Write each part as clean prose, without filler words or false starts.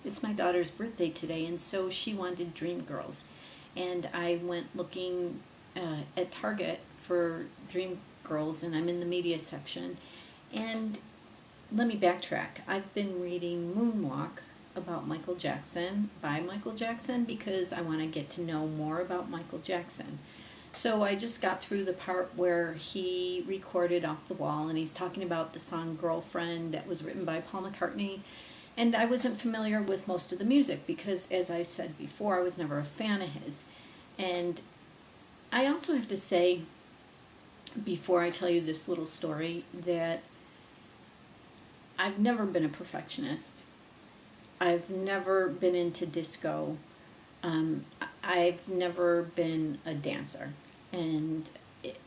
It's my daughter's birthday today, and so she wanted Dreamgirls. And I went looking at Target for Dreamgirls, and I'm in the media section. And let me backtrack. I've been reading Moonwalk about Michael Jackson by Michael Jackson because I want to get to know more about Michael Jackson. So I just got through the part where he recorded Off the Wall, and he's talking about the song Girlfriend that was written by Paul McCartney. And I wasn't familiar with most of the music because, as I said before, I was never a fan of his. And I also have to say, before I tell you this little story, that I've never been a perfectionist. I've never been into disco. I've never been a dancer. And,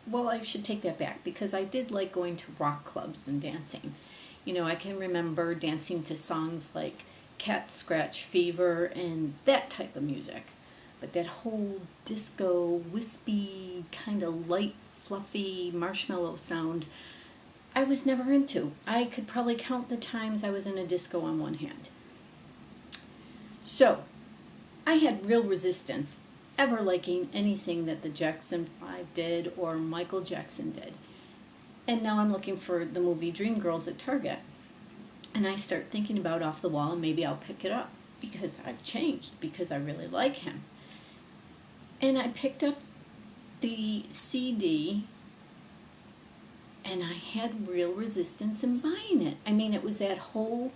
well, I should take that back because I did like going to rock clubs and dancing. You know, I can remember dancing to songs like Cat Scratch Fever and that type of music. But that whole disco, wispy, kind of light, fluffy, marshmallow sound, I was never into. I could probably count the times I was in a disco on one hand. So, I had real resistance ever liking anything that the Jackson 5 did or Michael Jackson did. And now I'm looking for the movie Dreamgirls at Target. And I start thinking about Off the Wall, and maybe I'll pick it up because I've changed, because I really like him. And I picked up the CD, and I had real resistance in buying it. I mean, it was that whole,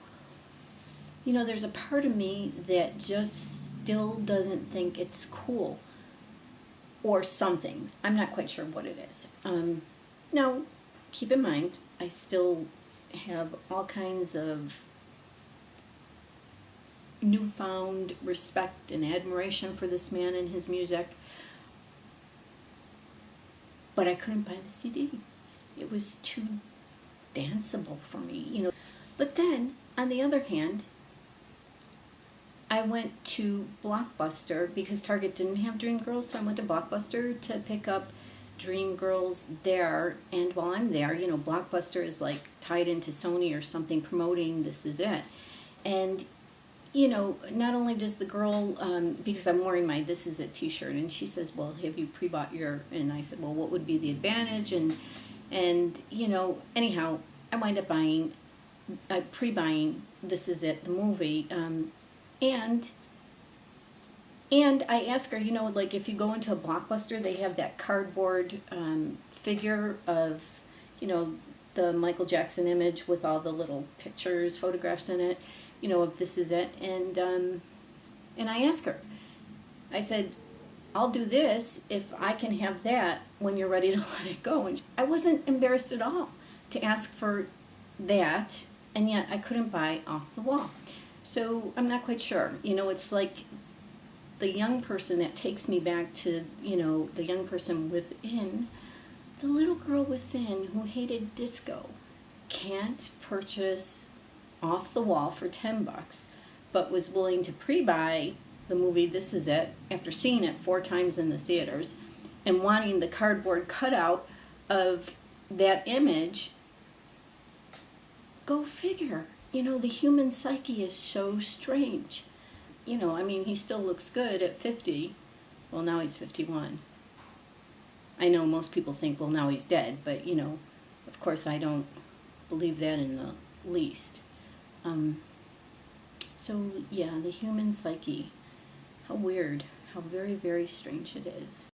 you know, there's a part of me that just still doesn't think it's cool or something. I'm not quite sure what it is. Now, keep in mind, I still have all kinds of newfound respect and admiration for this man and his music, but I couldn't buy the CD. It was too danceable for me, you know. But then, on the other hand, I went to Blockbuster because Target didn't have Dreamgirls, so I went to Blockbuster to pick up Dreamgirls there. And while I'm there, you know, Blockbuster is like tied into Sony or something promoting This Is It. And, you know, not only does the girl, because I'm wearing my This Is It t-shirt, and she says, well, have you pre-bought your, and I said, well, what would be the advantage? And you know, anyhow, I wind up pre-buying This Is It, the movie, and I ask her, you know, like if you go into a Blockbuster, they have that cardboard figure of, you know, the Michael Jackson image with all the little pictures, photographs in it, you know, of This Is It. And I ask her, I said, I'll do this if I can have that when you're ready to let it go. And I wasn't embarrassed at all to ask for that, and yet I couldn't buy Off the Wall. So I'm not quite sure. You know, it's like the young person that takes me back to, you know, the young person within, the little girl within who hated disco, can't purchase Off the Wall for $10, but was willing to pre-buy the movie This Is It after seeing it 4 times in the theaters and wanting the cardboard cutout of that image. Go figure. You know, the human psyche is so strange. You know, I mean, he still looks good at 50. Well, now he's 51. I know most people think, well, now he's dead, but, you know, of course I don't believe that in the least. So, yeah, the human psyche. How weird. How very, very strange it is.